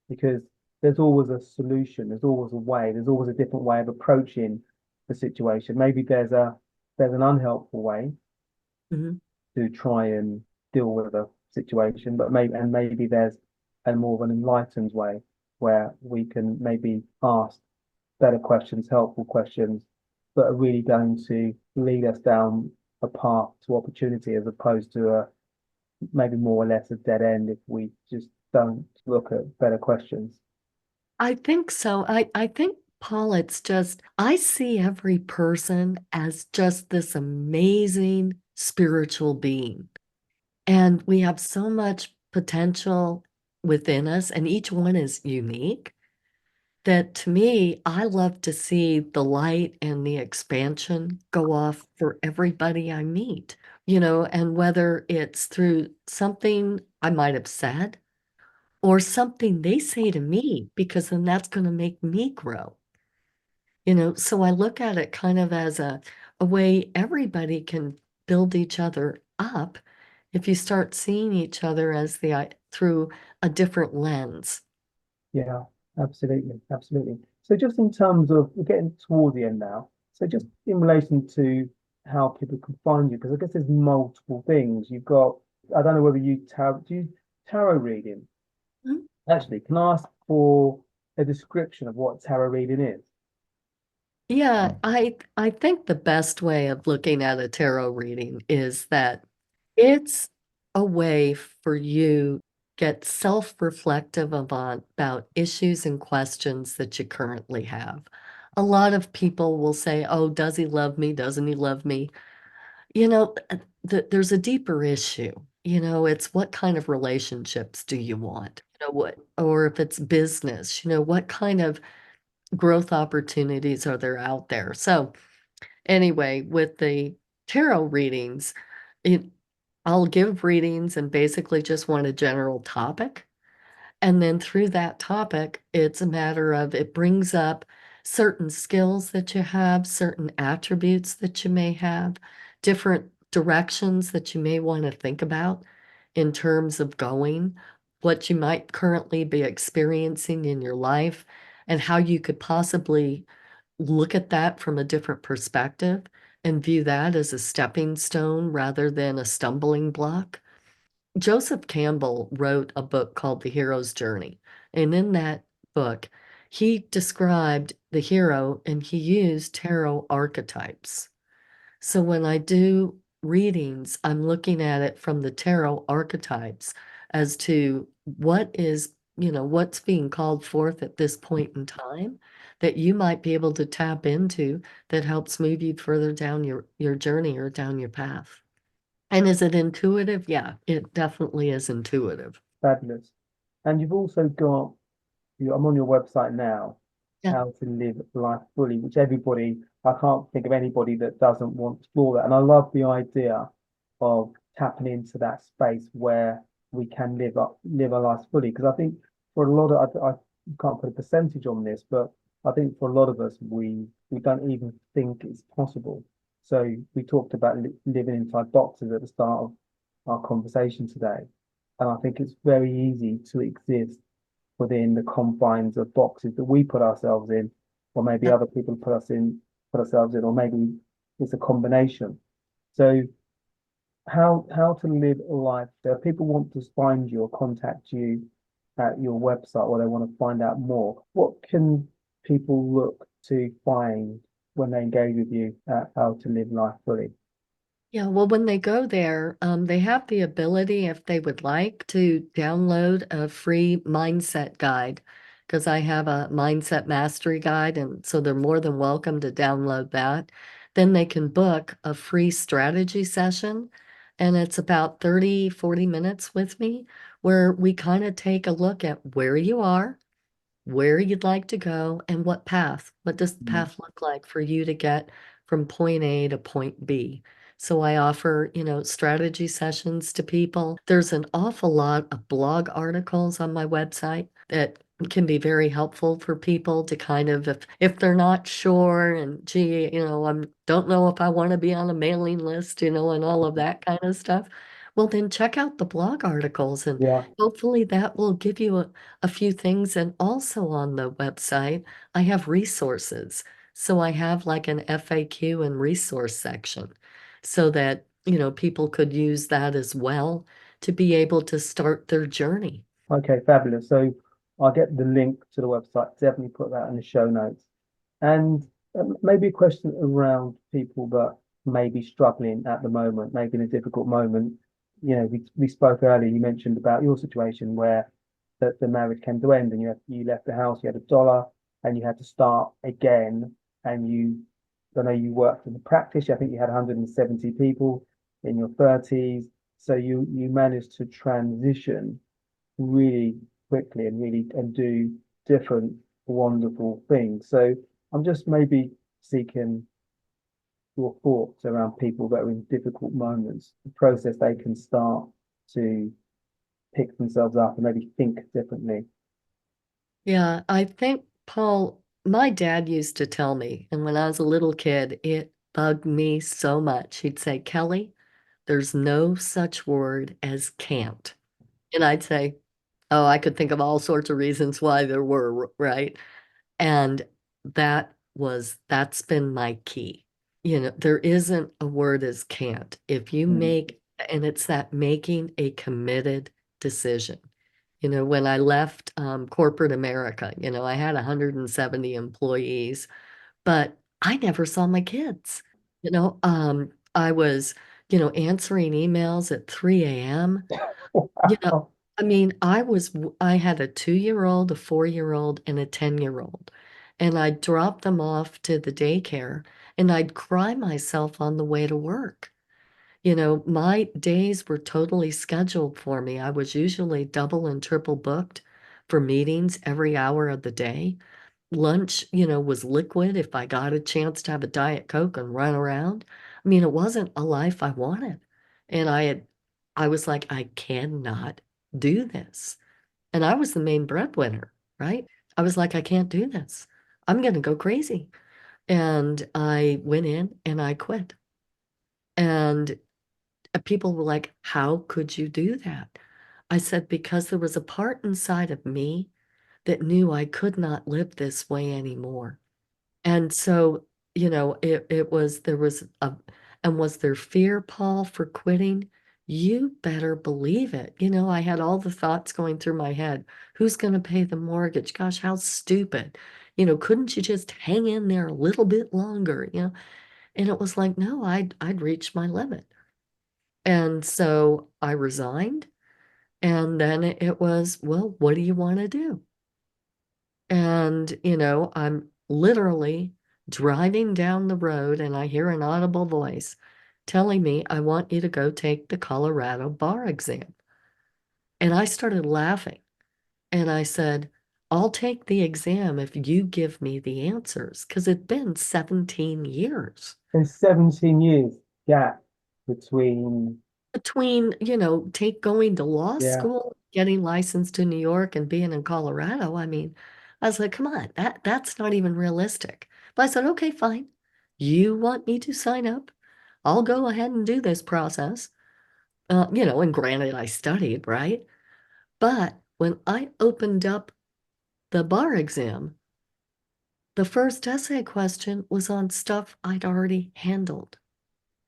because there's always a solution, there's always a way, there's always a different way of approaching the situation. Maybe there's an unhelpful way Mhm. to try and deal with a situation, but maybe there's a more of an enlightened way where we can maybe ask better questions, helpful questions that are really going to lead us down a path to opportunity as opposed to a maybe more or less a dead end if we just don't look at better questions. I think so. I think, Paul, it's just, I see every person as just this amazing spiritual being. And we have so much potential within us, and each one is unique. That to me, I love to see the light and the expansion go off for everybody I meet, and whether it's through something I might have said or something they say to me, because then that's going to make me grow. So I look at it kind of as a way everybody can build each other up if you start seeing each other as through a different lens. Yeah, absolutely, absolutely. So just in terms of we're getting toward the end now. So just in relation to how people can find you? Because I guess there's multiple things. You've got, I don't know whether you do you tarot reading? Mhm. Actually, can I ask for a description of what tarot reading is? Yeah, I think the best way of looking at a tarot reading is that it's a way for you get self-reflective about issues and questions that you currently have. A lot of people will say, "Oh, does he love me? Doesn't he love me?" There's a deeper issue. It's what kind of relationships do you want? Or if it's business, what kind of growth opportunities are there out there? So anyway, with the tarot readings, it, I'll give readings and basically just want a general topic. And then through that topic, it's a matter of it brings up certain skills that you have, certain attributes that you may have, different directions that you may want to think about in terms of going, what you might currently be experiencing in your life, and how you could possibly look at that from a different perspective and view that as a stepping stone rather than a stumbling block. Joseph Campbell wrote a book called The Hero's Journey. And in that book, he described the hero and he used tarot archetypes. So when I do readings, I'm looking at it from the tarot archetypes as to what's being called forth at this point in time that you might be able to tap into that helps move you further down your journey or down your path. And is it intuitive? Yeah, it definitely is intuitive. Fabulous. And you've also got, I'm on your website now, Yeah. how to live life fully, which everybody, I can't think of anybody that doesn't want to explore that. And I love the idea of tapping into that space where we can live our lives fully. Because I think for a lot of, I can't put a percentage on this, but I think for a lot of us, we don't even think it's possible. So we talked about living inside boxes at the start of our conversation today. And I think it's very easy to exist within the confines of boxes that we put ourselves in, or maybe Yeah. other people put ourselves in, or maybe it's a combination. So how to live life. So if people want to find you or contact you at your website, or they want to find out more, what can people look to find when they engage with you at how to live life fully? Yeah, well, when they go there, they have the ability, if they would like, to download a free mindset guide because I have a mindset mastery guide, and so they're more than welcome to download that. Then they can book a free strategy session, and it's about 30-40 minutes with me where we kind of take a look at where you are, where you'd like to go, and what path. What does the Mm. path look like for you to get from point A to point B? So I offer, strategy sessions to people. There's an awful lot of blog articles on my website that can be very helpful for people to kind of, if they're not sure and gee, I don't know if I want to be on a mailing list, and all of that kind of stuff. Well, then check out the blog articles and Yeah. hopefully that will give you a few things. And also on the website, I have resources. So I have like an FAQ and resource section so that, people could use that as well to be able to start their journey. Okay, fabulous. So I'll get the link to the website, definitely put that in the show notes. And maybe a question around people that may be struggling at the moment, maybe in a difficult moment. We spoke earlier, you mentioned about your situation where the marriage came to end and you left the house, you had $1 and you had to start again. And I know you worked in the practice, I think you had 170 people in your 30s. So you managed to transition really quickly and do different wonderful things. So I'm just maybe seeking your thoughts around people that are in difficult moments, the process they can start to pick themselves up and maybe think differently. Yeah, I think, Paul, my dad used to tell me, and when I was a little kid, it bugged me so much. He'd say, Kelli, there's no such word as can't. And I'd say, oh, I could think of all sorts of reasons why there were, right? And that's been my key. there isn't a word as can't. If you Mm. make, and it's that making a committed decision. When I left corporate America, I had 170 employees, but I never saw my kids. I was, answering emails at 3 a.m. You know, Wow. I mean, I had a 2-year-old, a 4-year-old, and a 10-year-old. And I'd drop them off to the daycare and I'd cry myself on the way to work. My days were totally scheduled for me. I was usually double and triple booked for meetings every hour of the day. Lunch, was liquid if I got a chance to have a Diet Coke and run around. I mean, it wasn't a life I wanted. And I was like, I cannot do this. And I was the main breadwinner, right? I was like, I can't do this. I'm going to go crazy. And I went in and I quit. And people were like, how could you do that? I said, because there was a part inside of me that knew I could not live this way anymore. And so, it was, there was a, and was there fear, Paul, for quitting? You better believe it. I had all the thoughts going through my head. Who's going to pay the mortgage? Gosh, how stupid. Couldn't you just hang in there a little bit longer? And it was like, no, I'd reached my limit. And so I resigned. And then it was, well, what do you want to do? And, I'm literally driving down the road and I hear an audible voice telling me, I want you to go take the Colorado bar exam. And I started laughing and I said, I'll take the exam if you give me the answers because it'd been 17 years There's 17 years gap between, between, take going to law yeah. school, getting licensed in New York and being in Colorado. I mean, I was like, come on, that's not even realistic. But I said, okay, fine. You want me to sign up? I'll go ahead and do this process. And granted, I studied, right? But when I opened up the bar exam, the first essay question was on stuff I'd already handled.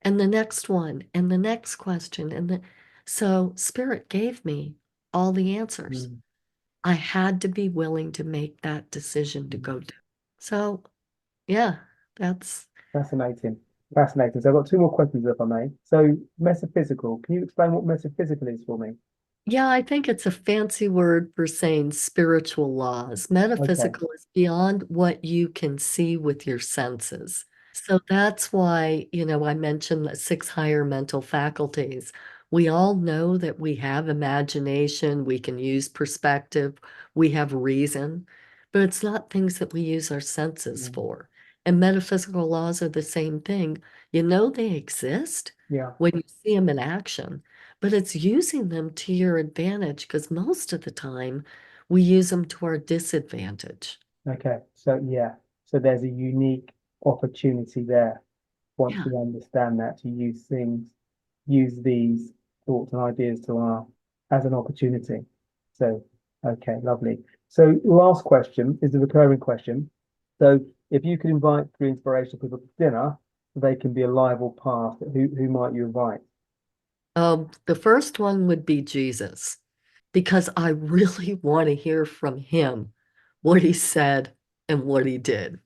And the next one, and the next question, so Spirit gave me all the answers. Mm. I had to be willing to make that decision to go do. So yeah, that's Fascinating. Fascinating. So I've got two more questions, if I may. So, metaphysical. Can you explain what metaphysical is for me? yeah, I think it's a fancy word for saying spiritual laws. Okay. Metaphysical is beyond what you can see with your senses. So that's why, I mentioned the 6 higher mental faculties. We all know that we have imagination, we can use perspective, we have reason, but it's not things that we use our senses Mm. for. And metaphysical laws are the same thing. They exist Yeah. when you see them in action, but it's using them to your advantage because most of the time we use them to our disadvantage. Okay. So, yeah. So there's a unique opportunity there once Yeah. we understand that to use these thoughts and ideas to our as an opportunity. So, okay, lovely. So, last question is the recurring question. So, if you could invite three inspirational people to dinner, they can be a liable path. Who might you invite? The first one would be Jesus, because I really want to hear from him what he said and what he did.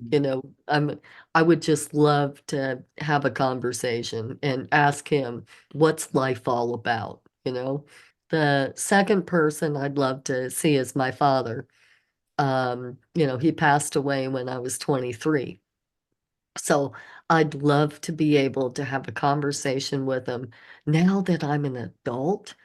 I would just love to have a conversation and ask him what's life all about. The second person I'd love to see is my father. He passed away when I was 23. So I'd love to be able to have a conversation with him now that I'm an adult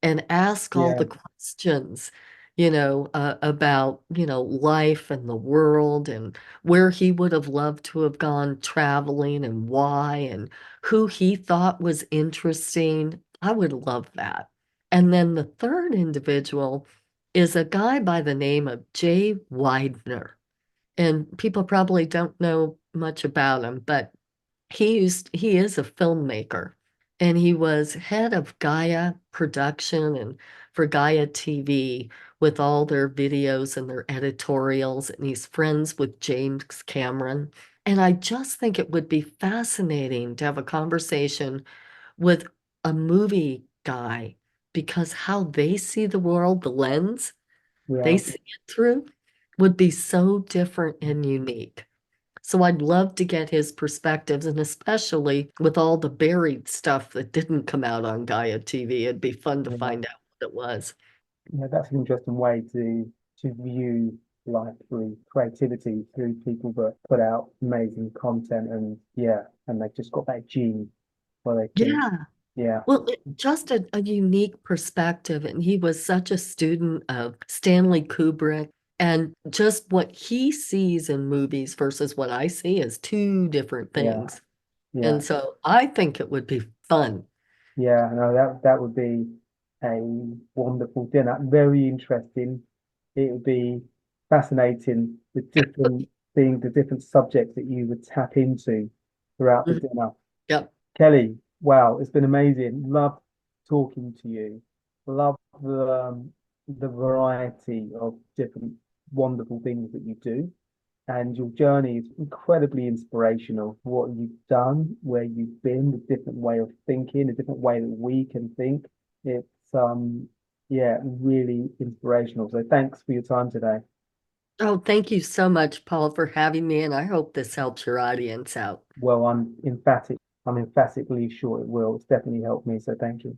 and ask all Yeah, the questions, about, life and the world and where he would have loved to have gone traveling and why and who he thought was interesting. I would love that. And then the third individual is a guy by the name of Jay Widener. And people probably don't know much about him, but he is a filmmaker and he was head of Gaia production and for Gaia TV with all their videos and their editorials, and he's friends with James Cameron. And I just think it would be fascinating to have a conversation with a movie guy because how they see the world, the lens they Yeah. see it through, would be so different and unique. So I'd love to get his perspectives, and especially with all the buried stuff that didn't come out on Gaia TV, it'd be fun to Yeah. find out what it was. Yeah, that's an interesting way to view life through creativity, through people that put out amazing content and yeah, and they've just got that gene where they can, Yeah. yeah, Well, just a unique perspective. And he was such a student of Stanley Kubrick. And just what he sees in movies versus what I see is two different yeah, things. yeah, And so I think it would be fun. yeah. No, that would be a wonderful dinner. Very interesting. It would be fascinating, the different things, the different subjects that you would tap into throughout the Mhm. dinner. Yep. Kelli, wow, it's been amazing. Love talking to you. Love the variety of different wonderful things that you do. And your journey is incredibly inspirational. What you've done, where you've been, the different way of thinking, the different way that we can think. It's yeah, really inspirational. So thanks for your time today. Oh, thank you so much, Paul, for having me. And I hope this helps your audience out. Well, I'm emphatically sure it will. It's definitely helped me. So thank you.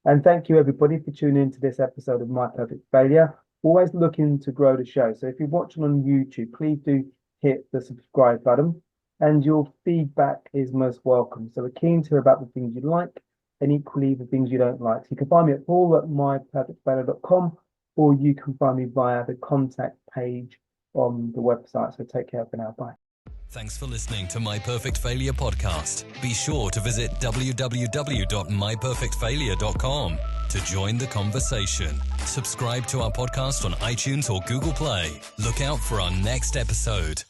And thank you, everybody, for tuning in to this episode of My Perfect Failure. Always looking to grow the show. So if you're watching on YouTube, please do hit the subscribe button and your feedback is most welcome. So we're keen to hear about the things you like and equally the things you don't like. So you can find me at paul@myperfectfailure.com or you can find me via the contact page on the website. So take care for now. Bye. Thanks for listening to My Perfect Failure podcast. Be sure to visit www.myperfectfailure.com to join the conversation. Subscribe to our podcast on iTunes or Google Play. Look out for our next episode.